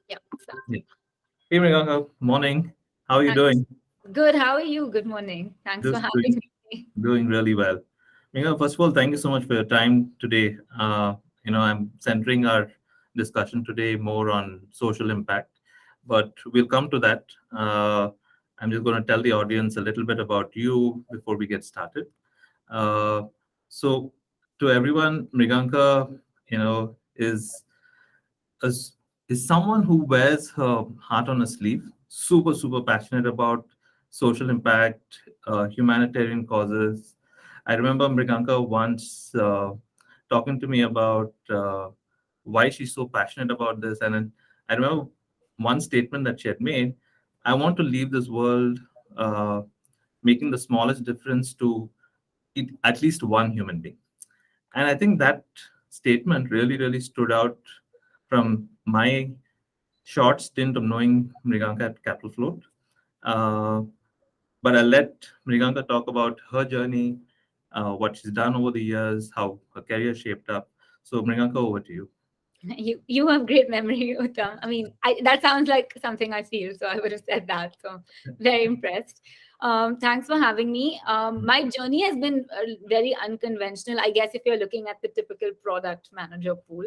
Yeah. So, Yeah. Hey, Mriganka, morning. How are you thanks. doing? Good. How are you? Good morning. Thanks for Just having doing, me. doing really well. Mriganka, first of all, thank you so much for your time today. I'm centering our discussion today more on social impact, but we'll come to that. I'm just going to tell the audience a little bit about you before we get started. Uh, so, to everyone, Mriganka, is is someone who wears her heart on her sleeve, super passionate about social impact, humanitarian causes. I remember Mriganka once talking to me about why she's so passionate about this, and then I remember one statement that she had made: "I want to leave this world uh, making the smallest difference to at least one human being." And I think that statement really stood out from my short stint of knowing Mriganka at Capital Float. Uh, but I'll let Mriganka talk about her journey, what she's done over the years, how her career shaped up. So, Mriganka, over to you. You have great memory, Uttam. I mean, that sounds like something I feel, so I would have said that. So very impressed. Thanks for having me. My journey has been very unconventional, I guess, if you're looking at the typical product manager pool.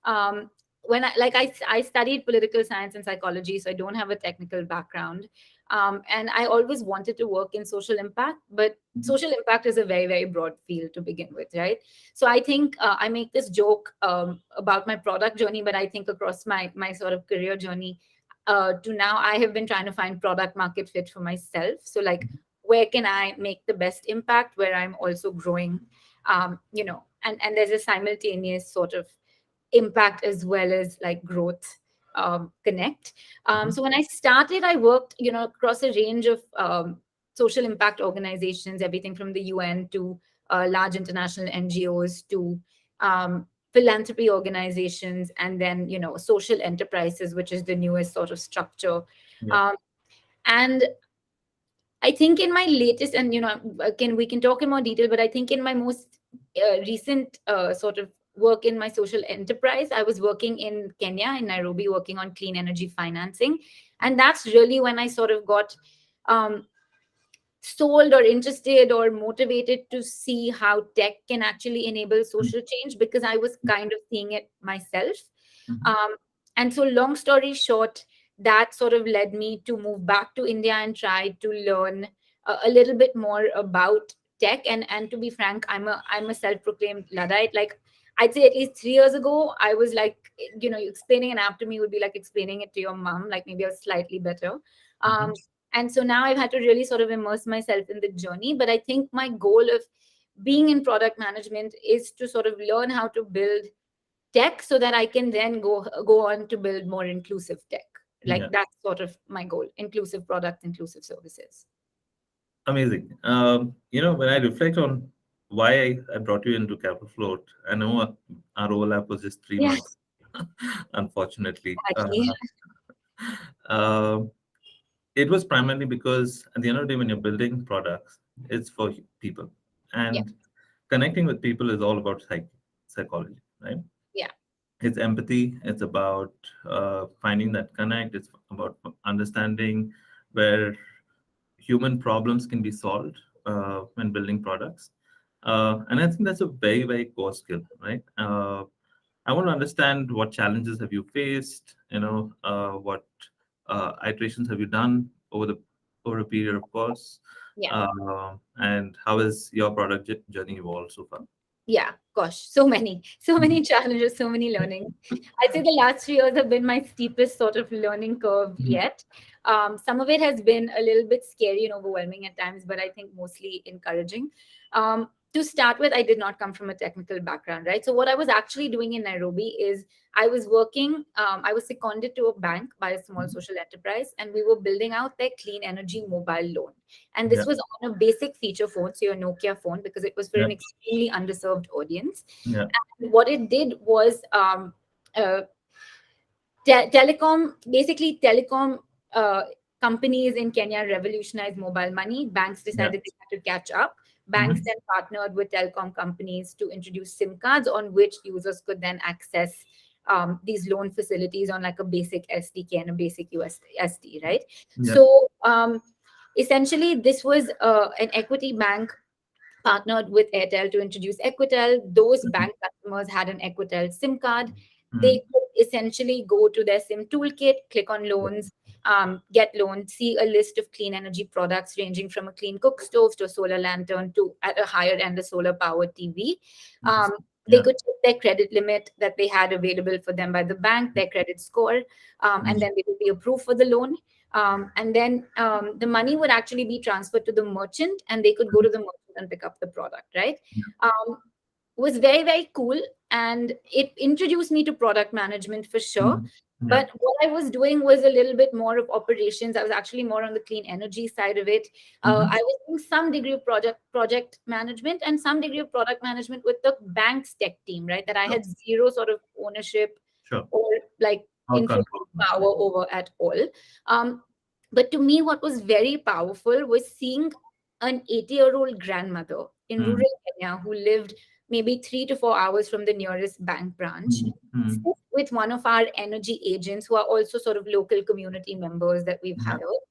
Um, when I studied political science and psychology, so I don't have a technical background. And I always wanted to work in social impact, but Mhm. social impact is a very broad field to begin with, right? So I think I make this joke about my product journey, but I think across my sort of career journey to now, I have been trying to find product market fit for myself. So like, where can I make the best impact where I'm also growing, and there's a simultaneous sort of impact as well as like growth connect. Mhm. So when I started, I worked, across a range of social impact organizations, everything from the UN to large international NGOs to philanthropy organizations, and then social enterprises, which is the newest sort of structure. Yeah. Um, and I think in my latest, and can we can talk in more detail, but I think in my most recent sort of work in my social enterprise, I was working in Kenya, in Nairobi, working on clean energy financing, and that's really when I sort of got um, sold or interested or motivated to see how tech can actually enable social change, because I was kind of seeing it myself. Mhm. Um, and so, long story short, that sort of led me to move back to India and try to learn a little bit more about tech. And to be frank, I'm a self-proclaimed Luddite. Like, I'd say at least 3 years ago, I was like, explaining an app to me would be like explaining it to your mom, like maybe I was slightly better. Mhm. And so now I've had to really sort of immerse myself in the journey. But I think my goal of being in product management is to sort of learn how to build tech so that I can then go on to build more inclusive tech. Yeah. Like, that's sort of my goal: inclusive products, inclusive services. Amazing. When I reflect on why I brought you into Capital Float, I know our overlap was just three Yeah, months, unfortunately. exactly. Uh, it was primarily because at the end of the day, when you're building products, it's for people. Yeah, And connecting with people is all about psychology, right? yeah, It's empathy. It's about finding that connect. It's about understanding where human problems can be solved when building products. And I think that's a very core skill, right? I want to understand what challenges have you faced. What iterations have you done over a period of course, yeah. and how has your product journey evolved so far? Yeah, gosh, so many challenges, so many learnings. I'd say the last 3 years have been my steepest sort of learning curve Mhm. yet. Some of it has been a little bit scary and overwhelming at times, but I think mostly encouraging. To start with, I did not come from a technical background, right? So what I was actually doing in Nairobi is I was seconded to a bank by a small social enterprise, and we were building out their clean energy mobile loan. And Yeah, this was on a basic feature phone, so your Nokia phone, because it was for yeah, an extremely underserved audience. yeah, And what it did was uh, telecom uh, companies in Kenya revolutionized mobile money. Banks yeah. decided they had to catch up. Banks Mhm. then partnered with telecom companies to introduce SIM cards on which users could then access. these loan facilities on like a basic SDK and a basic USD, right? Yeah. So essentially, this was an equity bank partnered with Airtel to introduce Equitel. Those Mhm. bank customers had an Equitel SIM card. They Mhm. could essentially go to their SIM toolkit, click on loans, get loans, see a list of clean energy products ranging from a clean cook stove to a solar lantern to at a higher end a solar powered TV. Um, Interesting. they Yeah. could check their credit limit that they had available for them by the bank, their credit score, and Mhm. then they would be approved for the loan. And then the money would actually be transferred to the merchant, and they could go to the merchant and pick up the product, right? Yeah. Um, was very, very cool. And it introduced me to product management for sure. Mhm. Yeah. But what I was doing was a little bit more of operations. I was actually more on the clean energy side of it. Mhm. I was doing some degree of project management and some degree of product management with the bank's tech team, right? That I Sure. had zero sort of ownership Sure. or like Or influence control. power over at all. Um, but to me, what was very powerful was seeing an 80-year-old grandmother in Mm. rural Kenya who lived maybe 3 to 4 hours from the nearest bank branch, Mm. Mm. sit with one of our energy agents who are also sort of local community members that we've Yeah. hired,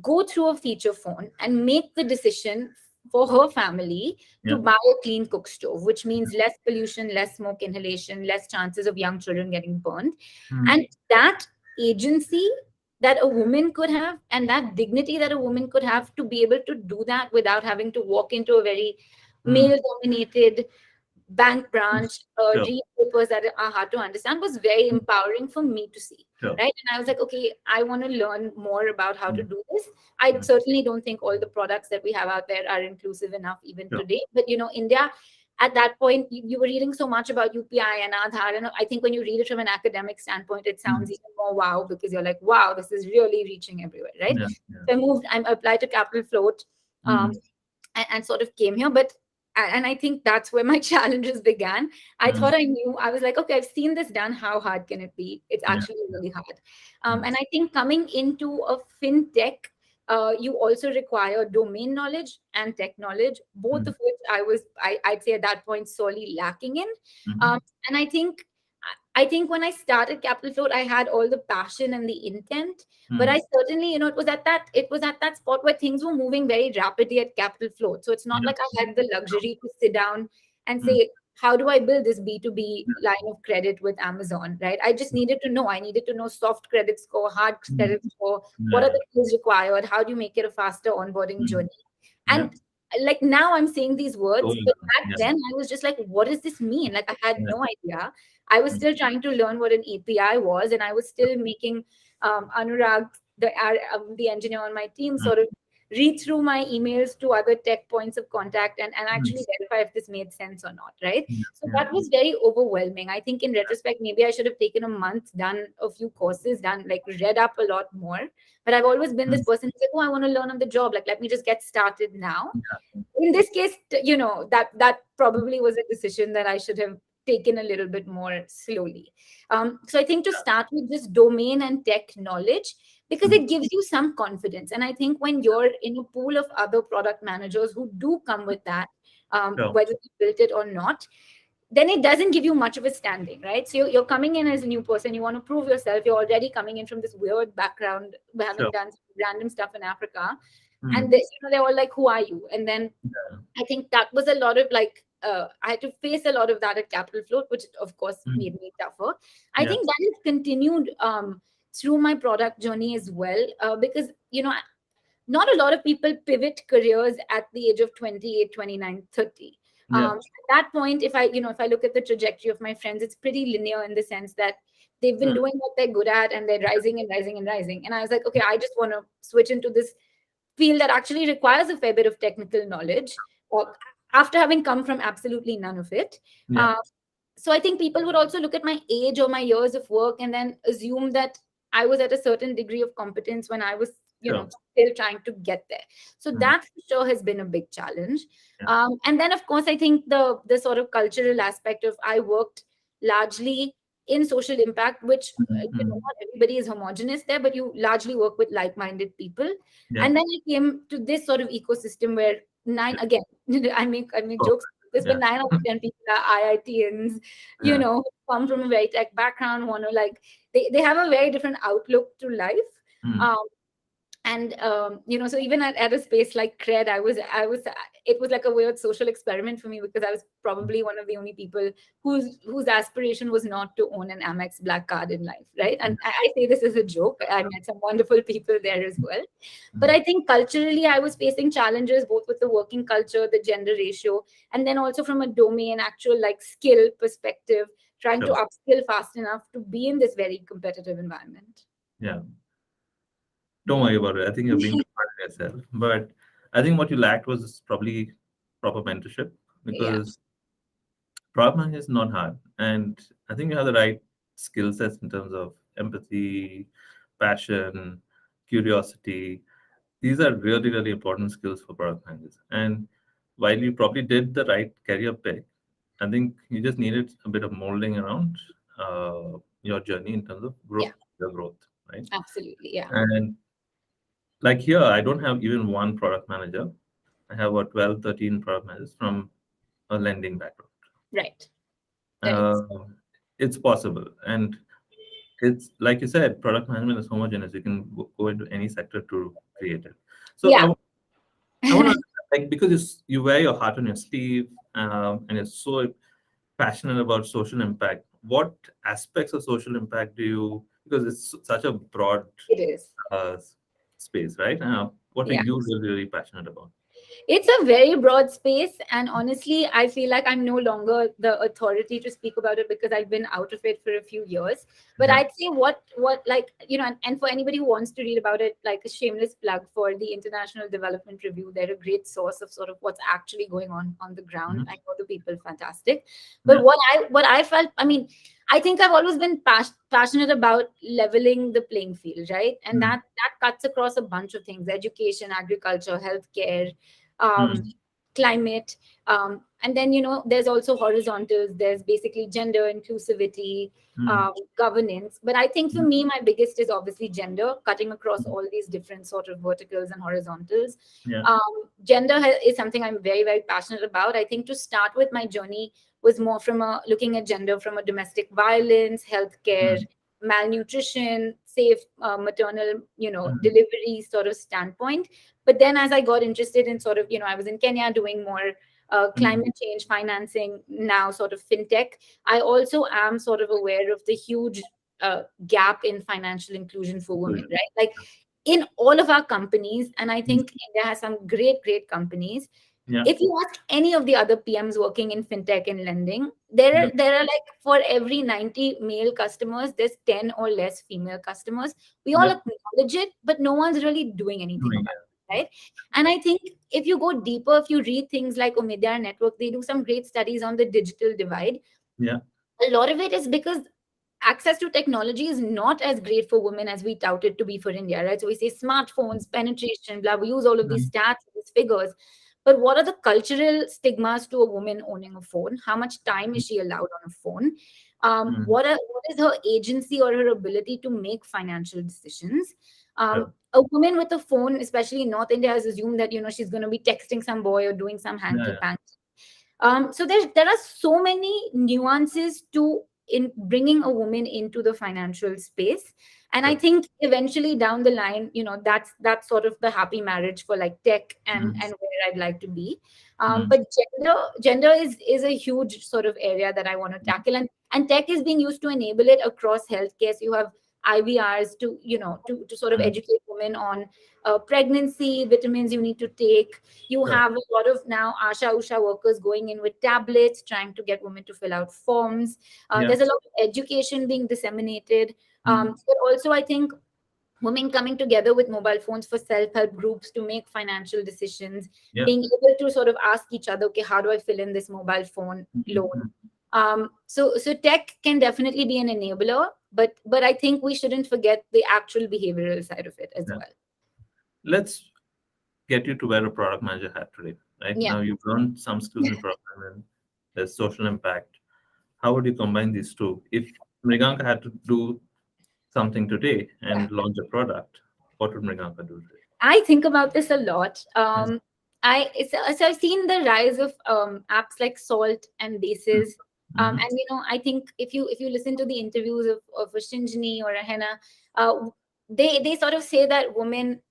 go through a feature phone and make the decision for her family to Yeah. buy a clean cook stove, which means less pollution, less smoke inhalation, less chances of young children getting burned. Mm. And that agency that a woman could have and that dignity that a woman could have to be able to do that without having to walk into a very Mm. male dominated bank branch, Sure. read papers that are hard to understand was very empowering for me to see. Sure. Right. And I was like, okay, I want to learn more about how to Mm. do this. I Mm. certainly don't think all the products that we have out there are inclusive enough even Sure. today. But, India, at that point, you were reading so much about UPI and Aadhaar. And I think when you read it from an academic standpoint, it sounds Mm. even more wow because you're like, wow, this is really reaching everywhere. Right. Yeah. Yeah. So I applied to Capital Float. Um, Mm. and sort of came here. But and I think that's where my challenges began. I Mm. thought I knew. I was like, okay, I've seen this done. How hard can it be? It's Yeah. actually really hard. Mm. And I think coming into a fintech, you also require domain knowledge and tech knowledge, both Mm. of which I'd say at that point sorely lacking in. Mhm. And I think when I started Capital Float, I had all the passion and the intent, but Mm. I certainly, it was at that spot where things were moving very rapidly at Capital Float. So it's not Yeah. like I had the luxury to sit down and Mm. say, how do I build this B2B Yeah. line of credit with Amazon, right? I just needed to know. I needed to know soft credit score, hard Mm. credit score, what are Yeah. the tools required, how do you make it a faster onboarding Mm. journey? Yeah. And like now I'm saying these words, Totally. but back Yeah. then I was just like, what does this mean? Like I had Yeah. no idea. I was Mm. still trying to learn what an API was, and I was still making Anurag, the engineer on my team, Mm. sort of read through my emails to other tech points of contact and Mm. actually verify if this made sense or not, right? Yeah. So Yeah. that was very overwhelming. I think in retrospect, maybe I should have taken a month, done a few courses, done like read up a lot more. But I've always been this Mm. person who's like, oh, I want to learn on the job. Like, let me just get started now. Yeah. In this case, that probably was a decision that I should have taken a little bit more slowly. So I think to start with just domain and tech knowledge, because Mm. it gives you some confidence. And I think when you're in a pool of other product managers who do come with that, Sure. whether you built it or not, then it doesn't give you much of a standing, right? So you're coming in as a new person, you want to prove yourself, you're already coming in from this weird background, having Sure. done random stuff in Africa, and Mm. they're all like, who are you? And then Yeah. I think that was a lot of like I had to face a lot of that at Capital Float, which of course Mm. made me tougher. I Yeah. think that has continued through my product journey as well, because not a lot of people pivot careers at the age of 28, 29, 30. Yeah. At that point, if I look at the trajectory of my friends, it's pretty linear in the sense that they've been Mm. doing what they're good at and they're rising and rising and rising. And I was like, okay, I just want to switch into this field that actually requires a fair bit of technical knowledge, or after having come from absolutely none of it. Yeah. Uh, so I think people would also look at my age or my years of work and then assume that I was at a certain degree of competence when I was, Sure. still trying to get there. So Mm. that for sure has been a big challenge. Yeah. And then of course I think the sort of cultural aspect of I worked largely in social impact, which Mm. Mm. not everybody is homogenous there, but you largely work with like-minded people. Yeah. And then I came to this sort of ecosystem where nine again, I make Oh, jokes. this, but Yeah. 9 out of 10 people are IITians, Yeah. come from a very tech background, want to like they have a very different outlook to life. Mm. Um, and so even at a space like cred, I was it was like a weird social experiment for me, because I was probably one of the only people whose aspiration was not to own an Amex black card in life, right? And I say this as a joke. I met some wonderful people there as well, but Mm. I think culturally I was facing challenges both with the working culture, the gender ratio, and then also from a domain actual like skill perspective, trying to Sure. upskill fast enough to be in this very competitive environment. Yeah. Don't worry about it. I think you're being too hard on yourself. But I think what you lacked was probably proper mentorship, Yeah, because product management is not hard. And I think you have the right skill sets in terms of empathy, passion, curiosity. These are really, really important skills for product managers. And while you probably did the right career pick, I think you just needed a bit of molding around your journey in terms of yeah, your growth, right? absolutely, yeah. And like here, I don't have even one product manager. I have about 12, 13 product managers from a lending background. Right. Right. Uh, it's possible. And it's like you said, product management is homogeneous. You can go into any sector to create it. So Yeah. I want to, like, because you wear your heart on your sleeve, and you're so passionate about social impact. What aspects of social impact do you, because it's such a broad It is. uh, space, right? What are Yeah. you really, really passionate about? It's a very broad space, and honestly, I feel like I'm no longer the authority to speak about it because I've been out of it for a few years. But Yeah. I'd say what like and for anybody who wants to read about it, like a shameless plug for the International Development Review. They're a great source of sort of what's actually going on the ground. I Mhm. know the people fantastic, but Yeah. what I felt, I mean, I think I've always been passionate about leveling the playing field, right? And Mm. that cuts across a bunch of things: education, agriculture, healthcare, um, Mm. climate, and then there's also horizontals. There's basically gender inclusivity, Mm. governance. But I think for Mm. me, my biggest is obviously gender, cutting across all these different sort of verticals and horizontals. Yeah. Gender is something I'm very, very passionate about. I think to start with, my journey was more from a looking at gender from a domestic violence, healthcare, Mm. malnutrition, safe maternal, Mm. delivery sort of standpoint. But then as I got interested in sort of, I was in Kenya doing more Mm. climate change financing, now sort of fintech. I also am sort of aware of the huge gap in financial inclusion for women, Inclusion. right? Like in all of our companies, and I Mm. think India has some great, great companies. Yeah. If you ask any of the other PMs working in fintech and lending, there Yeah. are there are like for every 90 male customers, there's 10 or less female customers. We all Yeah. acknowledge it, but no one's really doing anything Doing about it. it, right? And I think if you go deeper, if you read things like Omidyar Network, they do some great studies on the digital divide. Yeah. A lot of it is because access to technology is not as great for women as we tout it to be for India, right? So we say smartphones, penetration, blah, we use all of these Mm. stats, these figures. But what are the cultural stigmas to a woman owning a phone? How much time is she allowed on a phone? Mm. What is her agency or her ability to make financial decisions? Sure. A woman with a phone, especially in North India, has assumed that she's going to be texting some boy or doing some Yeah. hanky Yeah. panky. So there are so many nuances to in bringing a woman into the financial space, and I Sure. think eventually down the line, that's sort of the happy marriage for like tech and Mm. where I'd like to be. Mm. But gender is a huge sort of area that I want to tackle, and tech is being used to enable it across healthcare. So you have IVRs to to sort of Mm. educate women on pregnancy, vitamins you need to take. You Sure. have a lot of now Asha Usha workers going in with tablets, trying to get women to fill out forms. Yeah. There's a lot of education being disseminated. Mm. But also, I think women coming together with mobile phones for self-help groups to make financial decisions, Yeah. being able to sort of ask each other, okay, how do I fill in this mobile phone Mm. loan? Mm. So tech can definitely be an enabler, but I think we shouldn't forget the actual behavioral side of it as Yeah. well. Let's get you to where a product manager had today, right? Yeah. Now you've learned some skills in product management, there's social impact. How would you combine these two? If Mriganka had to do something today and launch a product, what would Mriganka do today? I think about this a lot. Yes. So I've seen the rise of apps like Salt and Bases. Mm-hmm. And I think if you listen to the interviews of a Shinjini or a Henna, they sort of say that women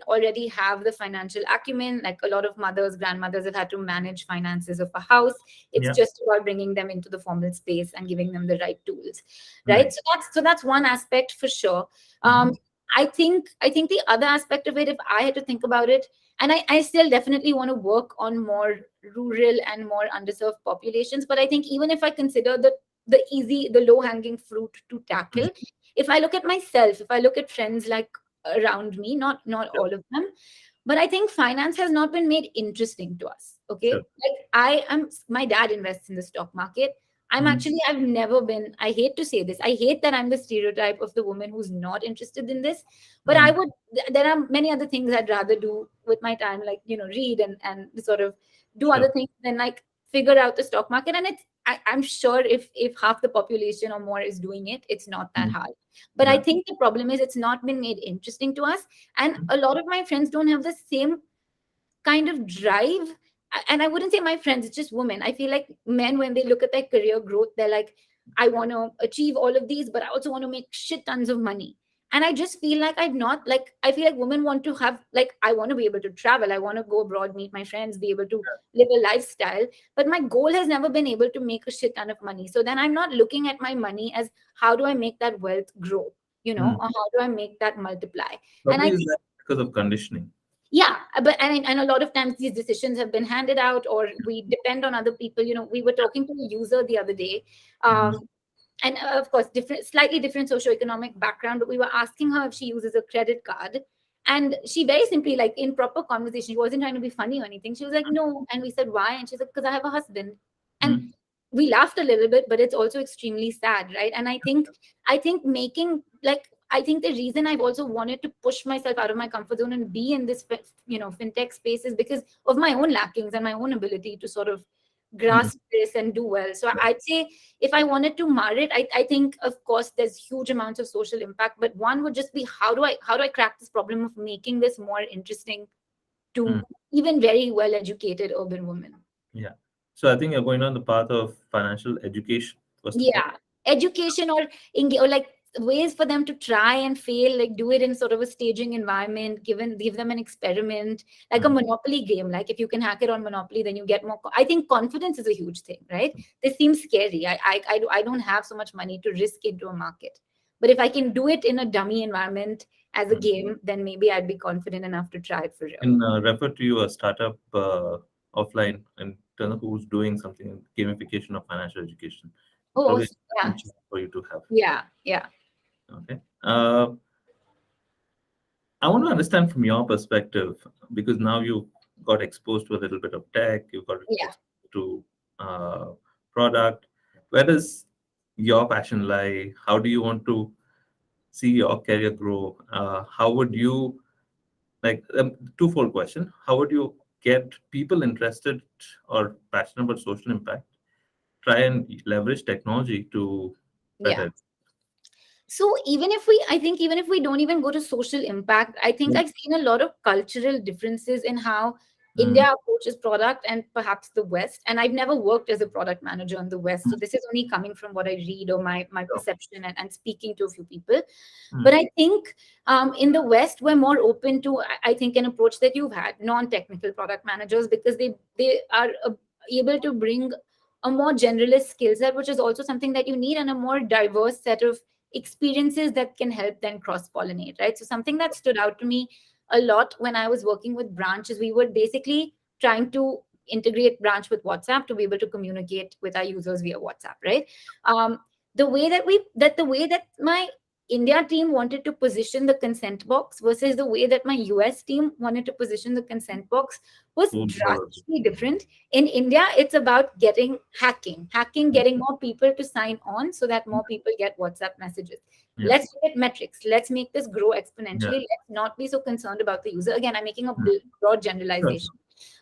already have the financial acumen. Like a lot of mothers, grandmothers have had to manage finances of a house. It's Yeah. just about bringing them into the formal space and giving them the right tools, right? Right. So that's one aspect for sure. Mm-hmm. Um, I think the other aspect of it, if I had to think about it, and I still definitely want to work on more rural and more underserved populations. But I think even if I consider the low hanging fruit to tackle, if I look at myself, if I look at friends like around me, not Sure. all of them, but I think finance has not been made interesting to us. Okay. Sure. Like my dad invests in the stock market. Mm-hmm. I've never been, I hate to say this, I hate that I'm the stereotype of the woman who's not interested in this. But Mm-hmm. there are many other things I'd rather do with my time, like, read and sort of do other Sure. things than like figure out the stock market. And I'm sure if half the population or more is doing it, it's not that Mm-hmm. hard. But I Yeah. think the problem is it's not been made interesting to us. And a lot of my friends don't have the same kind of drive. And I wouldn't say my friends, it's just women. I feel like men, when they look at their career growth, they're like, I want to achieve all of these, but I also want to make shit tons of money. And I just feel like I've not like I feel like women want to have, like, I want to be able to travel, I want to go abroad, meet my friends, be able to live a lifestyle. But my goal has never been able to make a shit ton of money. So then I'm not looking at my money as how do I make that wealth grow, Mm. or how do I make that multiply. And Probably I is that because of conditioning. yeah, but and a lot of times these decisions have been handed out, or we depend on other people. We were talking to a user the other day, Mm-hmm. and of course slightly different socioeconomic background, but we were asking her if she uses a credit card. And she very simply, like, in proper conversation, she wasn't trying to be funny or anything, she was like, no. And we said, why? And she's like, because I have a husband. And Mm-hmm. we laughed a little bit, but it's also extremely sad, right? And I think making, like, I think the reason I've also wanted to push myself out of my comfort zone and be in this fintech space is because of my own lackings and my own ability to sort of Mm-hmm. grasp this and do well. So I'd say, if I wanted to mar it, I think, of course, there's huge amounts of social impact, but one would just be, how do I crack this problem of making this more interesting Mm. to even very well educated urban women. Yeah. So I think you're going on the path of financial education, first of all. Yeah, education, or like ways for them to try and fail, like do it in sort of a staging environment, give them an experiment, like a Mm. monopoly game. Like, if you can hack it on monopoly, then you get more I think confidence is a huge thing, right? This seems scary. I don't have so much money to risk into a market, but if I can do it in a dummy environment as a Mm. game, then maybe I'd be confident enough to try it for real. Can refer to you a startup offline in terms of who's doing something in gamification of financial education. Oh, Probably awesome. Yeah, interesting for you to have. yeah. Okay. I want to understand from your perspective, because now you got exposed to a little bit of tech, you got Yeah, exposed to uh, product. Where does your passion lie? How do you want to see your career grow? How would you, like, twofold question? How would you get people interested or passionate about social impact? Try and leverage technology to yeah. better. So I think even if we don't even go to social impact, I think Mm. I've seen a lot of cultural differences in how Mm. India approaches product and perhaps the West. And I've never worked as a product manager in the West. So this is only coming from what I read or my Sure. perception and speaking to a few people. But Mm. I think in the West, we're more open to, I think, an approach that you've had, non-technical product managers, because they are able to bring a more generalist skill set, which is also something that you need, and a more diverse set of experiences that can help then cross pollinate, right? So something that stood out to me a lot when I was working with Branch is we were basically trying to integrate Branch with WhatsApp to be able to communicate with our users via WhatsApp, right? Um, the way that my India team wanted to position the consent box versus the way that my US team wanted to position the consent box was Food for. drastically different. In India, it's about hacking, getting more people to sign on so that more people get WhatsApp messages. Yeah. Let's look at metrics. Let's make this grow Yeah. exponentially. Let's not be so concerned about the user. Again, I'm making a Mm. broad Sure. generalization.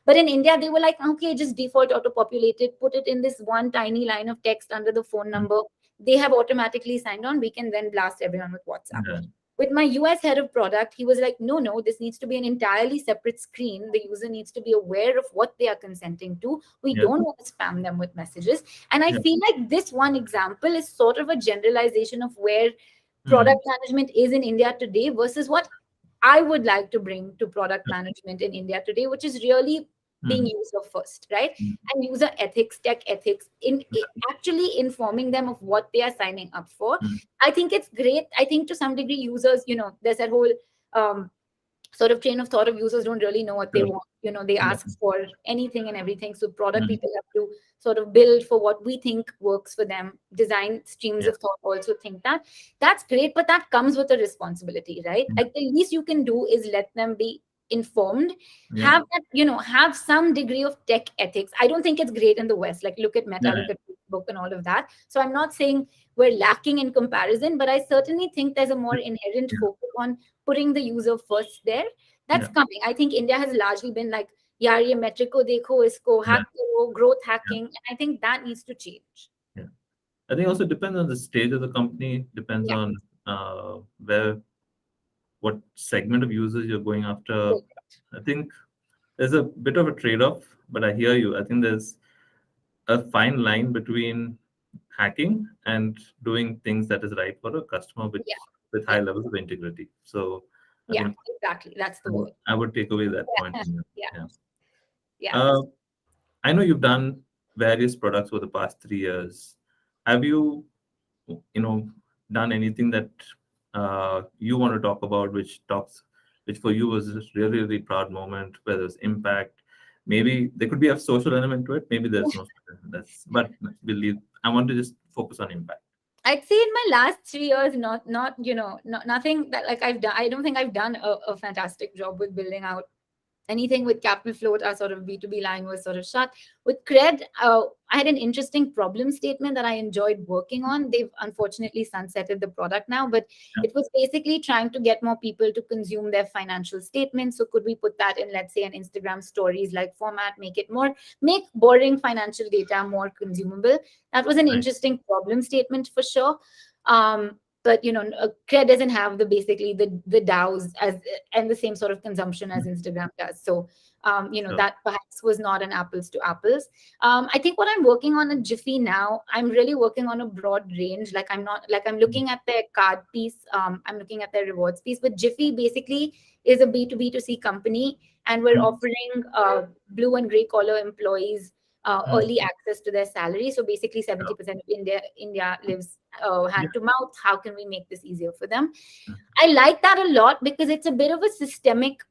But in India, they were like, okay, just default auto populated, put it in this one tiny line of text under the phone Mm. number. They have automatically signed on. We can then blast everyone with WhatsApp. Yeah. With my US head of product, he was like, no, no, this needs to be an entirely separate screen. The user needs to be aware of what they are consenting to. We Yeah. don't want to spam them with messages. And I Yeah. feel like this one example is sort of a generalization of where Mm. product management is in India today versus what I would like to bring to product management in India today, which is really being Mm. user first, right? Mm. And user ethics, tech ethics, actually informing them of what they are signing up for. Mm. I think it's great. I think to some degree, users, there's that whole um, sort of train of thought of users don't really know what they Sure. want. They Yeah. ask for anything and everything. So product Mm. people have to sort of build for what we think works for them. Design streams Yeah. of thought also think that. That's great, but that comes with a responsibility, right? Yeah. Like the least you can do is let them be informed, Yeah. have that, have some degree of tech ethics. I don't think it's great in the West. Like look at Meta, Yeah. look at Facebook and all of that. So I'm not saying we're lacking in comparison, but I certainly think there's a more inherent Yeah. focus on putting the user first there. That's Yeah. coming. I think India has largely been like, yaar ye metric ko dekho, isko Yeah. hack karo, growth Yeah. hacking. And I think that needs to change. Yeah. I think also depends on the stage of the company, depends Yeah. on where what segment of users you're going after. I think there's a bit of a trade-off, but I hear you. I think there's a fine line between hacking and doing things that is right for a customer, which Yeah. with Yeah. high levels of integrity. So I Yeah. think Exactly. That's the I would word. I would take away that point Yeah. from you. Yeah. Yeah. Yeah. Uh, I know you've done various products over the past 3 years. Have you done anything that you want to talk about, which for you was a really, really proud moment, where there's impact? Maybe there could be a social element to it. Maybe there's no social element. But we'll leave. I want to just focus on impact. I'd say in my last 3 years, not nothing that like I've done. I don't think I've done a fantastic job with building out anything with capital float. Our sort of B2B line was sort of shut. With Cred, I had an interesting problem statement that I enjoyed working on. They've unfortunately sunsetted the product now, but Yeah. it was basically trying to get more people to consume their financial statements. So could we put that in, let's say, an Instagram stories like format, make boring financial data more consumable? That was an Right. interesting problem statement for sure. But Cred doesn't have the DAOs as and the same sort of consumption as Instagram does. So Sure. that perhaps was not an apples to apples. I think what I'm working on at Jiffy now, I'm really working on a broad range. Like I'm Mm. looking at their card piece, I'm looking at their rewards piece. But Jiffy basically is a B2B2C company, and we're Mm. offering blue and gray collar employees Mm. early access to their salary. So basically, Sure. 70% of India lives Yeah. hand to mouth. How can we make this easier for them? Mm. I like that a lot because it's a bit of a systemic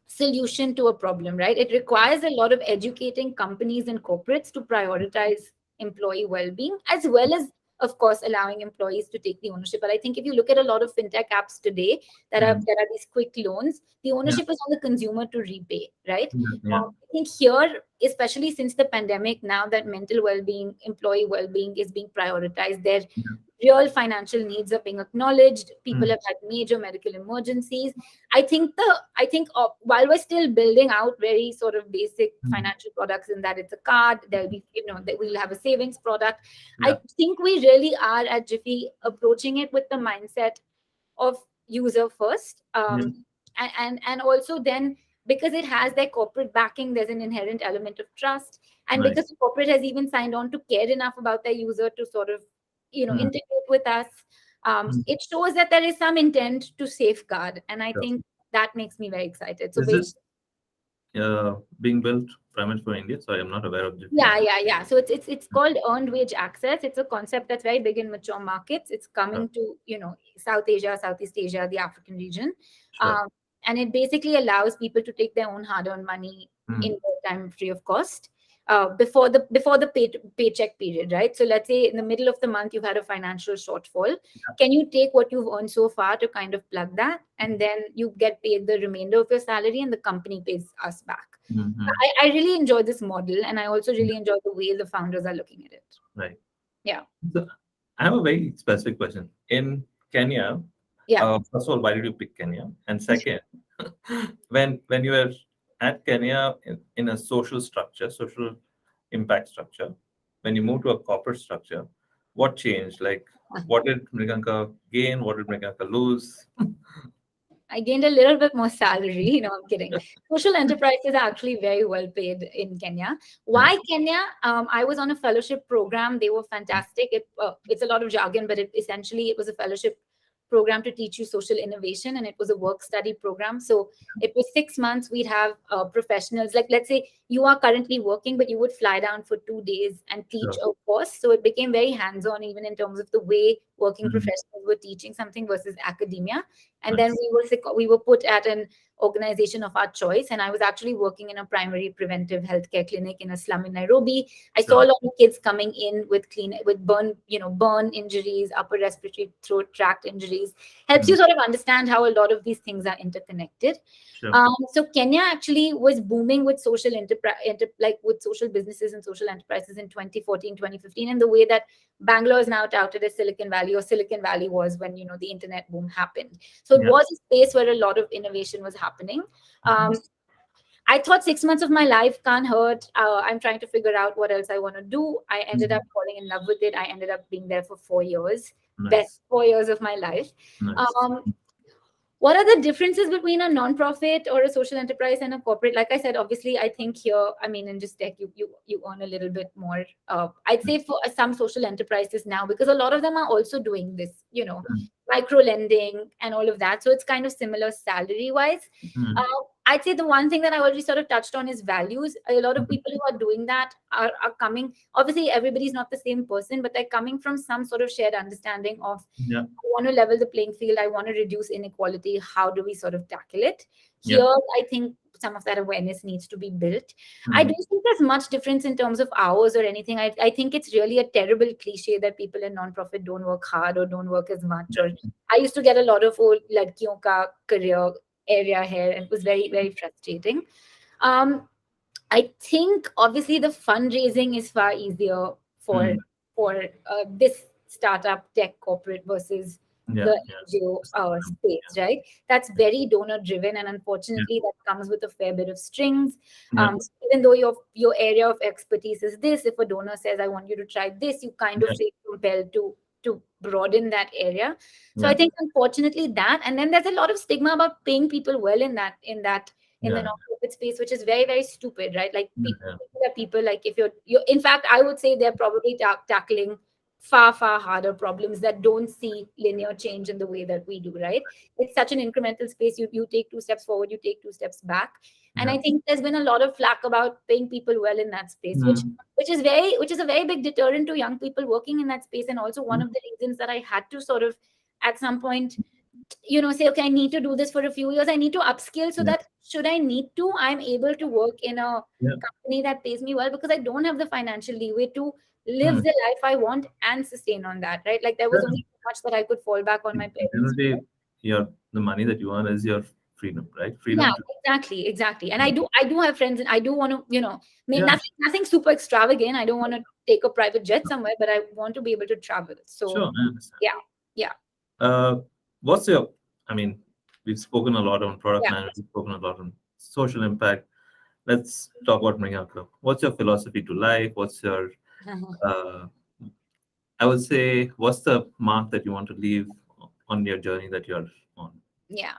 solution to a problem, right? It requires a lot of educating companies and corporates to prioritize employee well-being, as well as, of course, allowing employees to take the ownership. But I think if you look at a lot of fintech apps today Mm. that are these quick loans, the Yeah. ownership is on the consumer to repay, right? Yeah. Yeah. I think here, especially since the pandemic, now that mental well-being, employee well-being is being prioritized, their Yeah. real financial needs are being acknowledged. People Mm. have had major medical emergencies. I think while we're still building out very sort of basic Mm. financial products in that it's a card, there'll be that we'll have a savings product. Yeah. I think we really are at Jiffy approaching it with the mindset of user first, Yeah. and also then because it has their corporate backing, there's an inherent element of trust, and Right. because the corporate has even signed on to care enough about their user to sort of Mm. integrate with us. Mm. It shows that there is some intent to safeguard, and I Sure. think that makes me very excited. So Is basically, this being built primarily for India? Sorry, I'm not aware of Jiffy. yeah. So it's called earned wage access. It's a concept that's very big in mature markets. It's Sure. coming to South Asia, Southeast Asia, the African region, Sure. um, and it basically allows people to take their own hard-earned money in Mm. their time free of cost. Before the paycheck period, right? So let's say in the middle of the month you've had a financial shortfall. Can you take what you've earned so far to kind of plug that, and then you get paid the remainder of your salary, and the company pays us back? Mm-hmm. I really enjoy this model, and I also really enjoy the way the founders are looking at it. Right. Yeah. So I have a very specific question. In Kenya, Yeah. first of all, why did you pick Kenya? And second, when you were at Kenya in a social structure, social impact structure, when you move to a corporate structure, What changed? Like, what did Mriganka gain? What did Mriganka lose? I gained a little bit more salary. No, I'm kidding. Social enterprises are actually very well paid in Kenya. Yeah. Why Kenya? I was on a fellowship program. They were fantastic. It's a lot of jargon, but essentially it was a fellowship program to teach you social innovation, and it was a work study program. So it was 6 months. We'd have professionals. Like, let's say you are currently working, but you would fly down for 2 days and teach Sure. a course. So it became very hands-on, even in terms of the way working Mhm. professionals were teaching something versus academia. And then Nice. we were put at an organization of our choice, and I was actually working in a primary preventive healthcare clinic in a slum in Nairobi. I saw Sure. a lot of kids coming in with burn injuries, upper respiratory throat tract injuries. Helps Mm. you sort of understand how a lot of these things are interconnected. Sure. So Kenya actually was booming with social like with social businesses and social enterprises in 2014, 2015, in the way that Bangalore is now touted as Silicon Valley, or Silicon Valley was when the internet boom happened. So it Yeah. was a space where a lot of innovation was happening. Mhm. Um, I thought 6 months of my life can't hurt. I'm trying to figure out what else I want to do. I ended up Mhm. falling in love with it. I ended up being there for 4 years, best Nice. 4 years of my life. Nice. Um, what are the differences between a non-profit or a social enterprise and a corporate? Like I said, obviously, I think here, I mean, in just tech, you earn a little bit more. I'd say for some social enterprises now, because a lot of them are also doing this, Mm. micro lending and all of that. So it's kind of similar salary wise. Mm. I'd say the one thing that I already sort of touched on is values. A lot of Mhm. people who are doing that are coming. Obviously, everybody's not the same person, but they're coming from some sort of shared understanding of, Yeah. I want to level the playing field. I want to reduce inequality. How do we sort of tackle it? Yeah. Here, I think some of that awareness needs to be built. I Mhm. don't think there's much difference in terms of hours or anything. I think it's really a terrible cliche that people in nonprofit don't work hard or don't work as much. Or I used to get a lot of old ladkiyon ka career area here, and it was very, very frustrating. Um, I think obviously the fundraising is far easier for Mm. this startup tech corporate versus Yeah. the Yeah. NGO space, right? That's very donor driven, and Yeah. unfortunately, that comes with a fair bit of strings. Yeah. So even though your area of expertise is this, if a donor says, "I want you to try this," you kind of Yeah. feel compelled to broaden that area. So I Yeah. think unfortunately that, and then there's a lot of stigma about paying people well in the Yeah. nonprofit space, which is very, very stupid, right? Like Yeah. Yeah. people like, if you're in fact, I would say they're probably tackling far, far harder problems that don't see linear change in the way that we do, right? It's such an incremental space. You take 2 steps forward, you take 2 steps back. And Yeah. I think there's been a lot of flack about paying people well in that space, which Mm. which is a very big deterrent to young people working in that space, and also one of the reasons that I had to sort of at some point say, okay, I need to do this for a few years. I need to upskill so Yeah. that should I need to, I'm able to work in a Yeah. company that pays me well, because I don't have the financial leeway to live Mm. the life I want and sustain on that, right? Like there was only Yeah. so much that I could fall back on my At the end parents of the for. day, the money that you earn is your freedom, right? Yeah, Freedom to. exactly. And Yeah. I do have friends, and I do want to, Yeah. nothing super extravagant. I don't want to take a private jet somewhere, but I want to be able to travel. Sure. So I understand. yeah, yeah, Uh, what's your? I mean, we've spoken a lot on product yeah. management. We've spoken a lot on social impact. Let's talk about Mriganka. What's your philosophy to life? What's your uh, I would say, what's the mark that you want to leave on your journey that you're on? Yeah.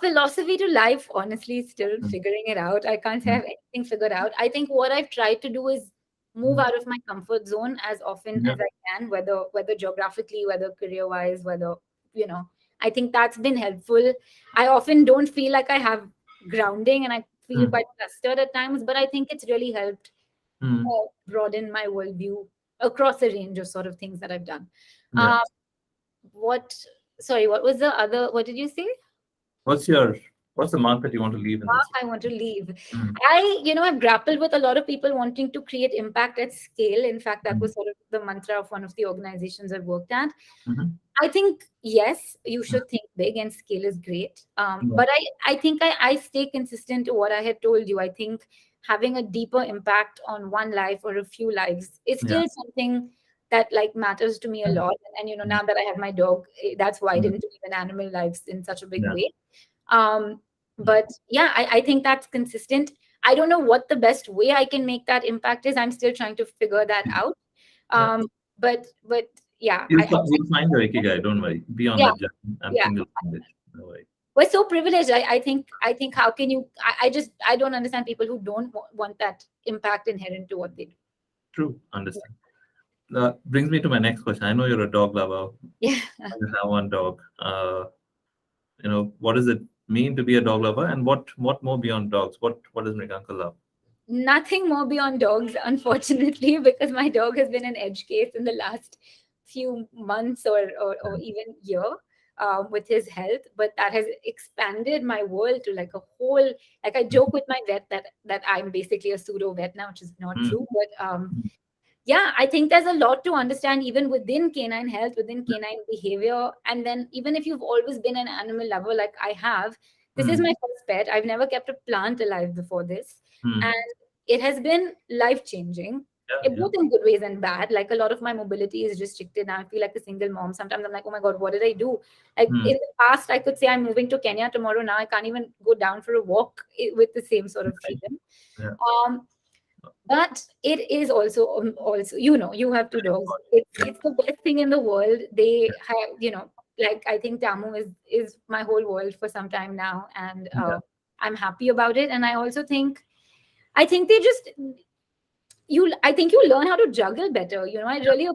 Philosophy to life, honestly, still Mm. figuring it out. I can't Mm. have anything figured out. I think what I've tried to do is move Mm. out of my comfort zone as often Yeah. as I can, whether geographically, whether career wise, whether you know. I think that's been helpful. I often don't feel like I have grounding, and I feel Mm. quite flustered at times. But I think it's really helped Mm. broaden my worldview across a range of sort of things that I've done. Yeah. Um, what? Sorry, what was the other? What did you say? What's your what's the mark that you want to leave in Path this? I want to leave. Mm. I've grappled with a lot of people wanting to create impact at scale. In fact, that Mm. was sort of the mantra of one of the organizations I've worked at. Mhm. I think, yes, you should think big, and scale is great. Yeah. But I think I stay consistent to what I had told you. I think having a deeper impact on one life or a few lives is Yeah. still something that like matters to me a Mm. lot. And now that I have my dog, that's Mm. widened to even animal lives in such a big Yeah. way. Um, Yeah. but yeah, I think that's consistent. I don't know what the best way I can make that impact is. I'm still trying to figure that out. Yeah. Um, but yeah, You'll find your ikigai. Don't worry. Be on yeah, that journey. I'm yeah. think you'll find it. No worry. We're so privileged. I think how can you? I don't understand people who don't want that impact inherent to what they do. True. Understand. Brings me to my next question. I know you're a dog lover. Yeah. You have one dog. What does it mean to be a dog lover, and what more beyond dogs? What does Mriganka love? Nothing more beyond dogs, unfortunately, because my dog has been an edge case in the last few months or even year, with his health. But that has expanded my world to like a whole. Like I joke with my vet that I'm basically a pseudo vet now, which is not Mm, true. But yeah, I think there's a lot to understand even within canine health, within canine behavior. And then even if you've always been an animal lover like I have, this is mm, my first pet. I've never kept a plant alive before this. And mm. it has been life changing, Yeah, yeah. both in good ways and bad. Like a lot of my mobility is restricted now. I feel like a single mom. Sometimes I'm like, oh my God, what did I do? Like Mm, in the past, I could say I'm moving to Kenya tomorrow. Now I can't even go down for a walk with the same sort of right. freedom. Yeah. Um, but it is also you have two dogs. It's the best thing in the world. They have like I think Tamu is my whole world for some time now, and Yeah. I'm happy about it. And I think they just I think you learn how to juggle better. I really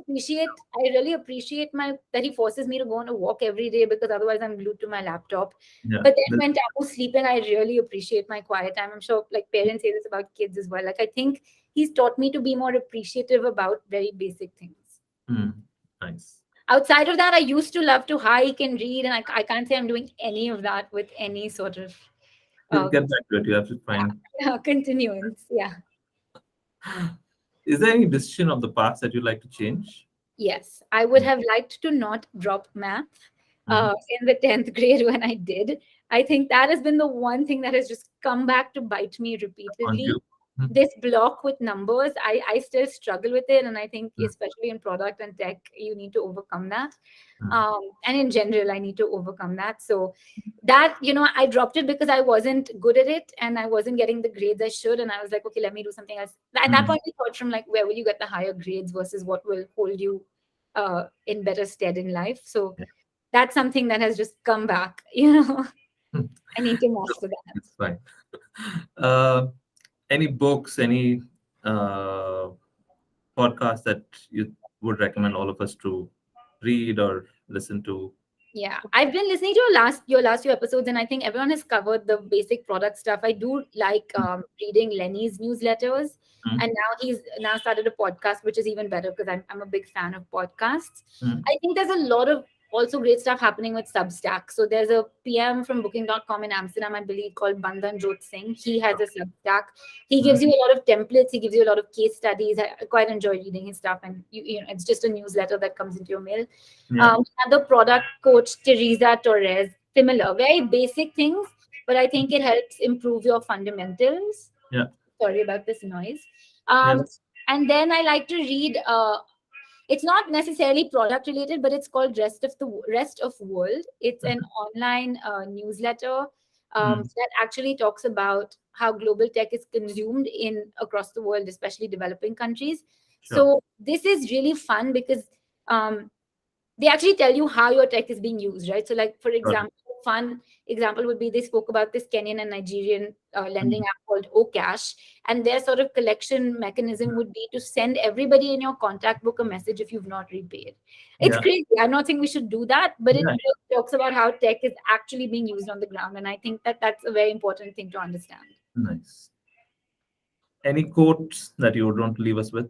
appreciate my that he forces me to go on a walk every day, because otherwise I'm glued to my laptop. Yeah. But then when Tamu's sleeping, I really appreciate my quiet time. I'm sure like parents say this about kids as well. Like I think he's taught me to be more appreciative about very basic things. Mm, nice. Outside of that, I used to love to hike and read, and I can't say I'm doing any of that with any sort of You'll uh, get back to it. You have to find. continuance. Yeah. Is there any decision of the past that you'd like to change? Yes, I would have liked to not drop math Mm-hmm. in the 10th grade when I did. I think that has been the one thing that has just come back to bite me On repeatedly. you. Mm, This block with numbers, I still struggle with it. And I think, especially in product and tech, you need to overcome that. mm, And in general, I need to overcome that. So that, I dropped it because I wasn't good at it and I wasn't getting the grades I should. And I was like, okay, let me do something else. At that mm. point, we thought from like, where will you get the higher grades versus what will hold you in better stead in life. So Yeah. that's something that has just come back. I need to master that. It's fine. Uh, any books, any uh, podcasts that you would recommend all of us to read or listen to? Yeah, I've been listening to your last few episodes, and I think everyone has covered the basic product stuff. I do like reading Lenny's newsletters, Mm, and now he's now started a podcast, which is even better because I'm a big fan of podcasts. mm, I think there's a lot of also great stuff happening with Substack. So there's a PM from Booking.com in Amsterdam, I believe, called Bandhan Jot Singh. He has a Substack. He mm. gives you a lot of templates. He gives you a lot of case studies. I quite enjoy reading his stuff, and it's just a newsletter that comes into your mail. Yeah, Another product coach, Teresa Torres, similar, very basic things, but I think it helps improve your fundamentals. yeah, Sorry about this noise. yeah. Um, and then I like to read. It's not necessarily product related, but it's called Rest of World. It's an online newsletter Mm, that actually talks about how global tech is consumed in across the world, especially developing countries. sure. So this is really fun because um, they actually tell you how your tech is being used, right? So, like for Got it. example, fun example would be they spoke about this Kenyan and Nigerian lending Mm, app called Okash, and their sort of collection mechanism would be to send everybody in your contact book a message if you've not repaid. It's yeah, crazy. I'm not saying we should do that, but it yeah. really talks about how tech is actually being used on the ground, and I think that that's a very important thing to understand. Nice. Any quotes that you would want to leave us with?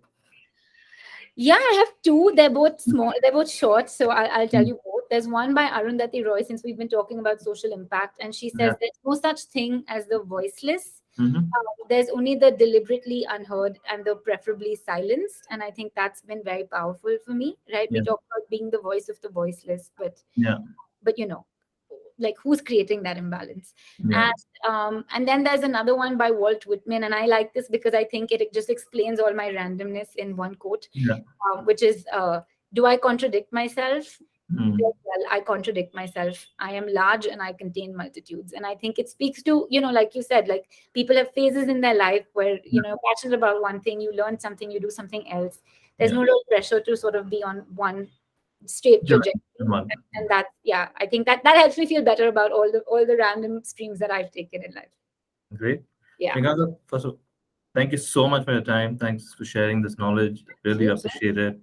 Yeah, I have two. They're both small. They're both short. So I'll tell Mm, you both. There's one by Arundhati Roy, since we've been talking about social impact, and she yeah. says there's no such thing as the voiceless. Mm-hmm. There's only the deliberately unheard and the preferably silenced. And I think that's been very powerful for me. Right? We Yeah, talk about being the voice of the voiceless, yeah, but like who's creating that imbalance. yeah, And then there's another one by Walt Whitman, and I like this because I think it just explains all my randomness in one quote, yeah. which is do I contradict myself? Mm, Yes, well, I contradict myself. I am large and I contain multitudes. And I think it speaks to, like you said, like people have phases in their life where, yeah, you're passionate about one thing, you learn something, you do something else. There's Yeah. no real pressure to sort of be on one straight Journey. trajectory. One. And that's, yeah, I think that helps me feel better about all the random streams that I've taken in life. Great. Yeah. Mriganka, first of all, thank you so much for your time. Thanks for sharing this knowledge. Really Sure. appreciate it.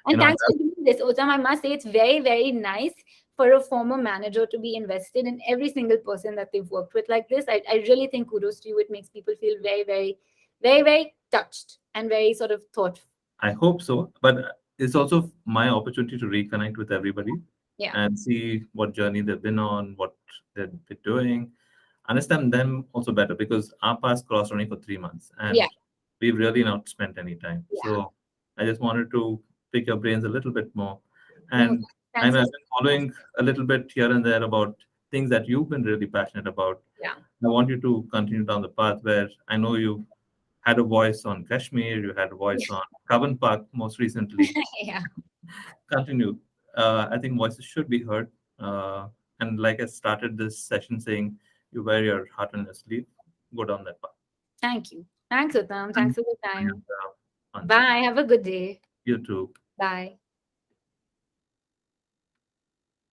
And On thanks that, for doing this, Otam. I must say it's very, very nice for a former manager to be invested in every single person that they've worked with like this. I really think kudos to you. It makes people feel very, very, very, very touched and very sort of thoughtful. I hope so. But it's also my opportunity to reconnect with everybody Yeah. and see what journey they've been on, what they've been doing, understand them also better because our paths crossed only for 3 months Yeah. and we've really not spent any time. Yeah. So I just wanted to pick your brains a little bit more. No, And thanks I've for been following a little bit here and there about things that you've been really passionate about. yeah. I want you to continue down the path where I know you had a voice on Kashmir, you had a voice on Kavan Park most recently. Yeah. Continue. I think voices should be heard. And like I started this session saying, you wear your heart on your sleeve, go down that path. Thank you. Thanks, Uttam. Thanks And for the bring up time. the answer. Bye. Have a good day. You too. Bye.